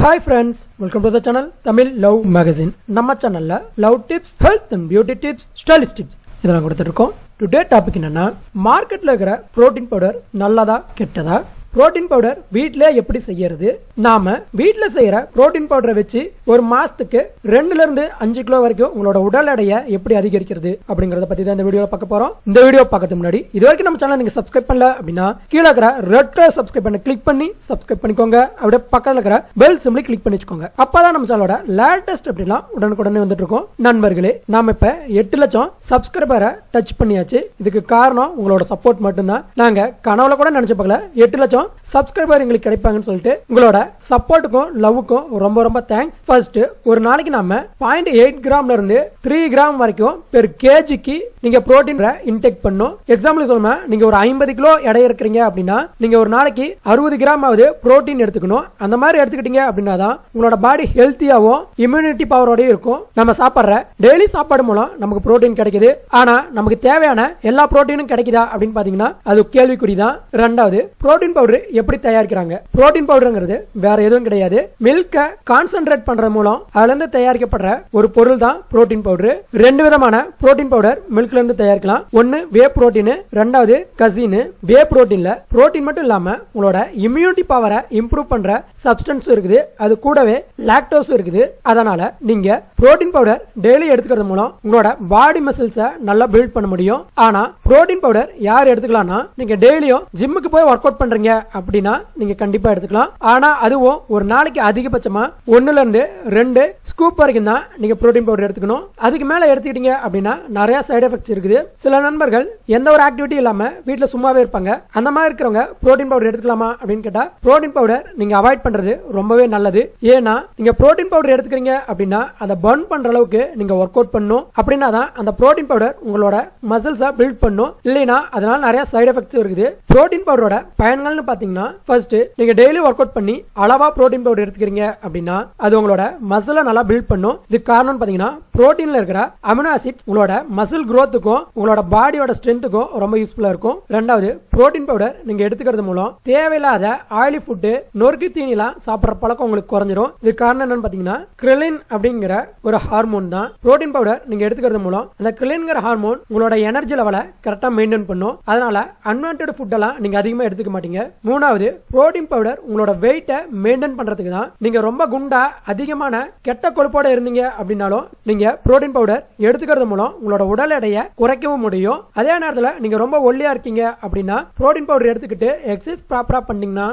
Hi friends, welcome to the channel Tamil Love Magazine. நம்ம சேனல்ல love tips, health and beauty tips, stylist tips இதெல்லாம் கொடுத்துட்டு இருக்கோம். Today topic என்னன்னா மார்க்கெட்ல இருக்கிற புரோட்டீன் பவுடர் நல்லதா கெட்டதா? புரோட்டீன் பவுடர் வீட்ல எப்படி செய்யறது? நாம வீட்ல செய்யற புரோட்டீன் பவுடரை வச்சு ஒரு மாசத்துக்கு 2 ல இருந்து 5 கிலோ வரைக்கும் உங்களோட உடல் எடையை எப்படி அதிகரிக்கிறது அப்படிங்கறத பத்தி தான் இந்த வீடியோல பார்க்க போறோம். இந்த வீடியோ பார்க்கறதுக்கு முன்னாடி இது வரைக்கும் நம்ம சேனலை நீங்க சப்ஸ்கிரைப் பண்ணல அப்படின்னா கீழ இருக்கிற ரெட் கலர் சப்ஸ்கிரைப் பண்ண கிளிக் பண்ணி சப்ஸ்கிரைப் பண்ணிக்கோங்க. அப்படியே பக்கத்துல இருக்கிற பெல் சிம்பிளை கிளிக் பண்ணி வச்சுக்கோங்க. அப்பதான் நம்ம சேனலோட லேட்டஸ்ட் அப்படிலாம் உடனுக்குடனே வந்துட்டு இருக்கோம். நண்பர்களே, நாம இப்ப 8 லட்சம் சப்ஸ்கிரைபரை டச் பண்ணியாச்சு. இதுக்கு காரணம் உங்களோட சப்போர்ட் மட்டும்தான். நாங்க கனவுல கூட நினைச்சு பார்க்கல 8 லட்சம் சப்ஸ்கிரைபர் எங்களுக்கு கிடைப்பாங்கன்னு சொல்லிட்டு உங்களோட சப்போர்ட்டுக்கும் லவ்வுக்கும் ரொம்ப ரொம்ப தேங்க்ஸ். ஃபர்ஸ்ட், ஒரு நாளைக்கு நாம 0.8 கிராம்ல இருந்து 3 கிராம் வரைக்கும் பெர் கேஜிக்கு நீங்க புரோட்டீன் இன்டேக் பண்ணும். எக்ஸாம்பிள் சொல்லுமா, நீங்க ஒரு 50 கிலோ எடை இருக்கிறீங்க அப்படின்னா நீங்க ஒரு நாளைக்கு 60 கிராம் ஆவது புரோட்டீன் எடுத்துக்கணும். அந்த மாதிரி எடுத்துக்கிட்டீங்க அப்படின்னா தான் உங்களோட பாடி ஹெல்த்தியாவும் இம்யூனிட்டி பவரோடய இருக்கும். நம்ம சாப்பிடுற டெய்லி சாப்பாடு மூலம் நமக்கு புரோட்டீன் கிடைக்குது. ஆனா நமக்கு தேவையான எல்லா புரோட்டீனும் கிடைக்குதா அப்படின்னு பாத்தீங்கன்னா அது கேள்விக்குறிதான். ரெண்டாவது, புரோட்டீன் பவுடர் எப்படி தயாரிக்கிறாங்க? புரோட்டீன் பவுடர்ங்கிறது வேற எதுவும் கிடையாது. மில்க கான்சென்ட்ரேட் பண்ற மூலம் அதுல இருந்து தயாரிக்கப்படுற ஒரு பொருள் தான் புரோட்டீன் பவுடர். 2 விதமான புரோட்டீன் பவுடர் மில்க்ல இருந்து தயாரிக்கலாம். ஒன்னு வே புரோட்டீன், ரெண்டாவது கசின். வே புரோட்டீன்ல புரோட்டீன் மட்டும் இல்லாம உங்களோட இம்யூனிட்டி பவரை இம்ப்ரூவ் பண்ற சப்ஸ்டன்ஸ் இருக்குது. அது கூடவே லாக்டோஸ் இருக்குது. அதனால நீங்க புரோட்டீன் பவுடர் டெய்லி எடுத்துக்கிறது மூலம் உங்களோட பாடி மசில்ஸை நல்லா பில்ட் பண்ண முடியும். ஆனா புரோட்டீன் பவுடர் யார் எடுத்துக்கலாம்னா, நீங்க டெய்லியும் ஜிம்முக்கு போய் ஒர்க் அவுட் பண்றீங்க அப்படின்னா நீங்க கண்டிப்பா எடுத்துக்கலாம். ஆனா அதுவும் ஒரு நாளைக்கு அதிகபட்சமா 1 ல இருந்து 2 ஸ்கூப் வரைக்கும் தான் நீங்க புரோட்டீன் பவுடர் எடுத்துக்கணும். அதுக்கு மேல எடுத்துக்கிட்டீங்க அப்படின்னா நிறைய சைடு எஃபெக்ட்ஸ் இருக்குது. சில நண்பர்கள் எந்த ஒரு ஆக்டிவிட்டி இல்லாம வீட்டுல சும்மாவே இருப்பாங்க. அந்த மாதிரி இருக்கிறவங்க புரோட்டீன் பவுடர் எடுத்துக்கலாமா அப்படின்னு கேட்டா புரோட்டீன் பவுடர் நீங்க அவாய்ட் பண்றது ரொம்பவே நல்லது. ஏன்னா நீங்க புரோட்டீன் பவுடர் எடுத்துக்கிறீங்க அப்படின்னா அதை பர்ன் பண்ற அளவுக்கு நீங்க ஒர்க் அவுட் பண்ணணும். அப்படின்னா தான் அந்த புரோட்டீன் பவுடர் உங்களோட மசில்ஸை பில்ட் பண்ணும். இல்லைன்னா அதனால நிறைய சைடு எஃபெக்ட்ஸ் இருக்குது. புரோட்டீன் பவுடரோட பயன்கள்னு பாத்தீங்கன்னா, ஃபர்ஸ்ட், நீங்க டெய்லி ஒர்க் அவுட் பண்ணி அளவா புரோட்டீன் பவுடர் எடுத்துக்கிறீங்க அப்படின்னா அது உங்களோட மசிலை நல்லா பில்ட் பண்ணும். இதுக்கு காரணம் பாத்தீங்கன்னா புரோட்டீன்ல இருக்கிற அமினோ ஆசிட்ஸ் உங்களோட மசில் growthக்கும் உங்களோட பாடியோட ஸ்ட்ரென்த்துக்கும் ரொம்ப யூஸ்ஃபுல்லா இருக்கும். ரெண்டாவது, புரோட்டீன் பவுடர் நீங்க எடுத்துக்கிறது மூலம் தேவையில்லாத ஆயிலி ஃபுட், நொறுக்கு தீனிலாம் சாப்பிடுற பழக்கம் உங்களுக்கு குறைஞ்சிரும். இதுக்கு காரணம் என்னன்னு பாத்தீங்கன்னா கிரெலின் அப்படிங்கிற ஒரு ஹார்மோன் தான். புரோட்டீன் பவுடர் நீங்க எடுத்துக்கிறது மூலம் அந்த கிரெலின்ங்கிற ஹார்மோன் உங்களோட எனர்ஜி லெவலை கரெக்டா மெயின்டைன் பண்ணும். அதனால அன்வான்டட் ஃபுட் எல்லாம் நீங்க அதிகமா எடுத்துக்க மாட்டீங்க. மூணாவது, புரோட்டீன் பவுடர் உங்களோட வெயிட்டை மெயின்டைன் பண்றதுக்கு தான். நீங்க ரொம்ப குண்டா அதிகமான கெட்ட கொழுப்போட இருந்தீங்க அப்படின்னாலும் நீங்க புரோட்டீன் பவுடர் எடுத்துக்கிறது மூலம் உங்களோட உடல் எடையை குறைக்கவும் முடியும். அதே நேரத்தில் நீங்க ரொம்ப ஒல்லியா இருக்கீங்க அப்படின்னா புரோட்டீன் பவுடர் எடுத்துக்கிட்டு எக்ஸசைஸ் ப்ராப்பரா பண்ணீங்கன்னா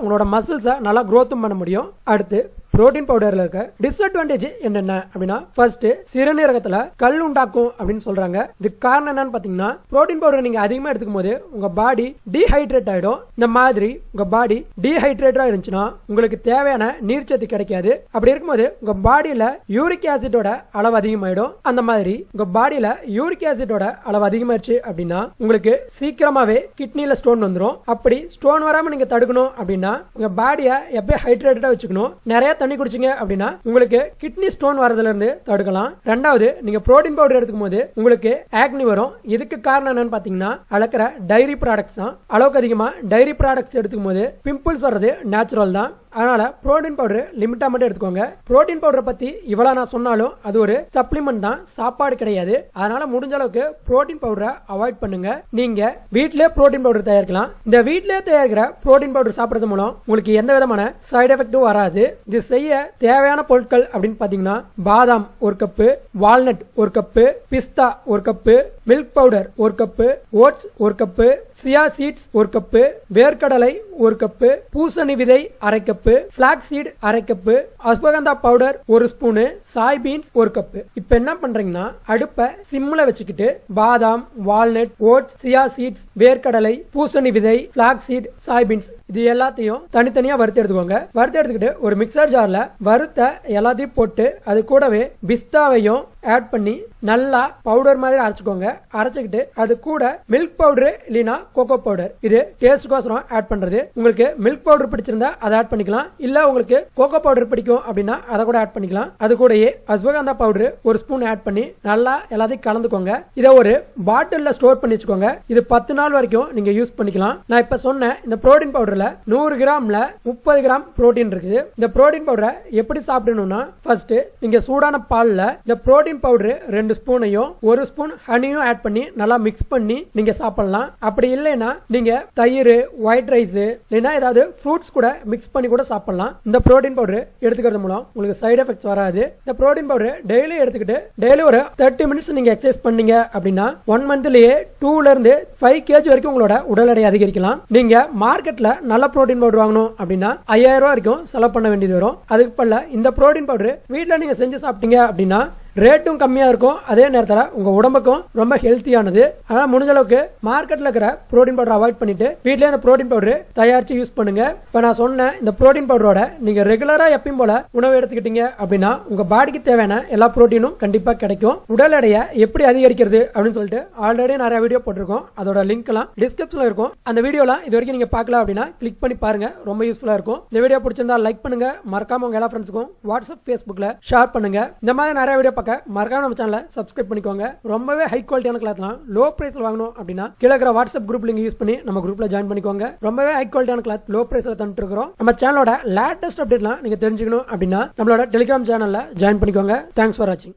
உங்களோட மசில்ஸை நல்லா growth பண்ண முடியும். அடுத்து, புரோட்டீன் பவுடர்ல இருக்க டிஸ்அட்வான்டேஜ் என்னென்ன அப்படின்னா, ஃபர்ஸ்ட், சிறுநீரகத்துல கல் உண்டாக்கும் அப்படின்னு சொல்றாங்க. இதுக்கு காரணம் என்னன்னு பாத்தீங்கன்னா, புரோட்டீன் பவுடர் நீங்க அதிகமா எடுத்துக்கும் போது உங்க பாடி டீஹைட்ரேட் ஆயிடும். இந்த மாதிரி உங்க பாடி டீஹைட்ரேட்டா இருந்துச்சுன்னா உங்களுக்கு தேவையான நீர்ச்சத்து கிடைக்காது. அப்படி இருக்கும்போது உங்க பாடியில யூரிக் ஆசிடோட அளவு அதிகமாயிடும். அந்த மாதிரி உங்க பாடியில யூரிக் ஆசிடோட அளவு அதிகமாயிருச்சு அப்படின்னா உங்களுக்கு சீக்கிரமாவே கிட்னில ஸ்டோன் வந்துடும். அப்படி ஸ்டோன் வராம நீங்க தடுக்கணும் அப்படின்னா உங்க பாடியை எப்பயும் ஹைட்ரேட்டடா வச்சுக்கணும். நிறைய தண்ணி குடிச்சீங்க அப்படின்னா உங்களுக்கு கிட்னி ஸ்டோன் வரதுல இருந்து தடுக்கலாம். ரெண்டாவது, நீங்க புரோட்டீன் பவுடர் எடுத்துக்கும் போது உங்களுக்கு ஆக்னி வரும். இதுக்கு காரணம் என்னன்னு பாத்தீங்கன்னா அளக்கிற டைரி ப்ராடக்ட்ஸ் தான். அளவுக்கு அதிகமா டைரி ப்ராடக்ட்ஸ் எடுத்துக்கும் போது பிம்பிள்ஸ் வர்றது நேச்சுரல் தான். அதனால புரோட்டீன் பவுடர் லிமிட்டா மட்டும் எடுத்துக்கோங்க. புரோட்டீன் பவுடர் பத்தி இவ்வளவு நான் சொன்னாலும் அது ஒரு சப்ளிமெண்ட் தான், சாப்பாடு கிடையாது. அதனால முடிஞ்ச அளவுக்கு புரோட்டீன் பவுடரை அவாய்ட் பண்ணுங்க. நீங்க வீட்லயே புரோட்டீன் பவுடர் தயாரிக்கலாம். இந்த வீட்லயே தயாரிக்கிற புரோட்டீன் பவுடர் சாப்பிடுறது மூலம் உங்களுக்கு எந்த விதமான சைடு எஃபெக்டும் வராது. இது செய்ய தேவையான பொருட்கள் அப்படின்னு பாத்தீங்கன்னா, பாதாம் 1 கப்பு, வால்நட் 1 கப்பு, பிஸ்தா 1 cup, milk powder 1 cup, oats 1 cup, chia seeds 1 cup, வேர்க்கடலை 1 கப்பு, பூசணி விதை 1/2 cup, flax seed 1/2 cup, ashwagandha powder 1 spoon, soy beans 1 cup. இப்ப என்ன பண்றீங்கன்னா, அடுப்பை சிம்ல வச்சுக்கிட்டு பாதாம், வால்நட், ஓட்ஸ், சியா சீட்ஸ், வேர்க்கடலை, பூசணி விதை, பிளாக்ஸ் சீட், சாய் பீன்ஸ் இது எல்லாத்தையும் தனித்தனியா வறுத்து எடுத்துக்கோங்க. வறுத்து எடுத்துக்கிட்டு ஒரு மிக்சர் ஜார்ல வறுத்த எல்லாத்தையும் போட்டு அது கூடவே பிஸ்தாவையும் ஆட் பண்ணி நல்லா பவுடர் மாதிரி அரைச்சுக்கோங்க. அரைச்சுக்கிட்டு அது கூட மில்க் பவுடர் இல்லனா கோகோ பவுடர், இது டேஸ்ட்கோசரம் ஆட் பண்றது. உங்களுக்கு மில்க் பவுடர் பிடிச்சிருந்தா அதை ஆட் பண்ணிக்கலாம், இல்ல உங்களுக்கு கோகோ பவுடர் பிடிக்கும் அப்படின்னா அதை கூட ஆட் பண்ணிக்கலாம். அது கூடயே அஸ்வகந்தா பவுடர் ஒரு ஸ்பூன் ஆட் பண்ணி நல்லா எல்லாத்தையும் கலந்துக்கோங்க. இதை ஒரு பாட்டில்ல ஸ்டோர் பண்ணி வச்சுக்கோங்க. இது 10 நாள் வரைக்கும் நீங்க யூஸ் பண்ணிக்கலாம். நான் இப்ப சொன்ன இந்த புரோட்டீன் பவுடர்ல 100 கிராம்ல 30 கிராம் புரோட்டீன் இருக்குது. இந்த புரோட்டீன் பவுடரை எப்படி சாப்பிடணும்னா, ஃபர்ஸ்ட் நீங்க சூடான பால்ல இந்த புரோட்டீன் பவுடர் 2 ஸ்பூனையும் 1 ஸ்பூன் ஹனியும் ஆட் பண்ணி நல்லா மிக்ஸ் பண்ணி நீங்க சாப்பிடலாம். அப்படி இல்லைன்னா நீங்க தயிர், ஒயிட் ரைஸ் இல்லைன்னா ஏதாவது ஃப்ரூட்ஸ் கூட மிக்ஸ் பண்ணி கூட சாப்பிடலாம். இந்த புரோட்டீன் பவுடர் எடுத்துக்கிறது மூலம் உங்களுக்கு சைடு எஃபெக்ட்ஸ் வராது. இந்த புரோட்டீன் பவுடர் டெய்லி எடுத்துக்கிட்டு டெய்லி ஒரு 30 மினிட்ஸ் நீங்க எக்ஸசைஸ் பண்ணீங்க அப்படின்னா 1 மந்த்லயே 2ல இருந்து 5 kg வரைக்கும் உங்களோட உடல் எடை அதிகரிக்கலாம். நீங்க மார்க்கெட்ல நல்ல புரோட்டீன் பவுடர் வாங்கணும் அப்படின்னா 5000 ரூபாய் வரைக்கும் செலவு பண்ண வேண்டியது வரும். அதுக்கு பதிலா இந்த புரோட்டீன் பவுடர் வீட்ல நீங்க செஞ்சு சாப்பிட்டீங்க அப்படின்னா ரேட்டும் கம்மியா இருக்கும், அதே நேரத்தில் உங்க உடம்புக்கும் ரொம்ப ஹெல்த்தியானது. ஆனா முடிஞ்ச அளவுக்கு மார்க்கெட்ல இருக்கிற புரோட்டீன் பவுடர் அவாய்ட் பண்ணிட்டு வீட்லயே இந்த புரோட்டீன் பவுடர் தயாரிச்சு யூஸ் பண்ணுங்க. இப்ப நான் சொன்ன இந்த புரோட்டீன் பவுடரோட நீங்க ரெகுலரா எப்பயும் போல உணவு எடுத்துக்கிட்டீங்க அப்படின்னா உங்க பாடிக்கு தேவையான எல்லா புரோட்டீனும் கண்டிப்பா கிடைக்கும். உடல் எடையை எப்படி அதிகரிக்கிறது அப்படின்னு சொல்லிட்டு ஆல்ரெடி நிறைய வீடியோ போட்டிருக்கோம். அதோட லிங்க் எல்லாம் டிஸ்கிரிப்ஷன்ல இருக்கும். அந்த வீடியோலாம் இது வரைக்கும் நீங்க பார்க்கல அப்படின்னா கிளிக் பண்ணி பாருங்க, ரொம்ப யூஸ்ஃபுல்லா இருக்கும். இந்த வீடியோ பிடிச்சிருந்தா லைக் பண்ணுங்க, மறக்காம உங்க எல்லா ஃப்ரெண்ட்ஸுக்கும் வாட்ஸ்அப், ஃபேஸ்புக்ல ஷேர் பண்ணுங்க. இந்த மாதிரி நிறைய வீடியோ மறக்காம நம்ம சேனலை சப்ஸ்கிரைப் பண்ணிக்கோங்க. ரொம்பவே ஹை குவாலிட்டியான கிளாத்லாம் லோ பிரைஸ்ல வாங்கணும் அப்படின்னா கீழ இருக்கிற வாட்ஸ்அப் குரூப் லிங்க் யூஸ் பண்ணி நம்ம குரூப்ல ஜாயின் பண்ணிக்கோங்க. ரொம்பவே ஹை குவாலிட்டியான கிளாத் லோ பிரைஸ்ல தந்துட்டு இருக்கோம். நம்ம சேனலோட லேட்டஸ்ட் அப்டேட்லாம் நீங்க தெரிஞ்சுக்கணும் அப்படின்னா நம்மளோட டெலிகிராம் சேனல்ல ஜாயின் பண்ணிக்கோங்க. தேங்க்ஸ் ஃபார் வாட்சிங்.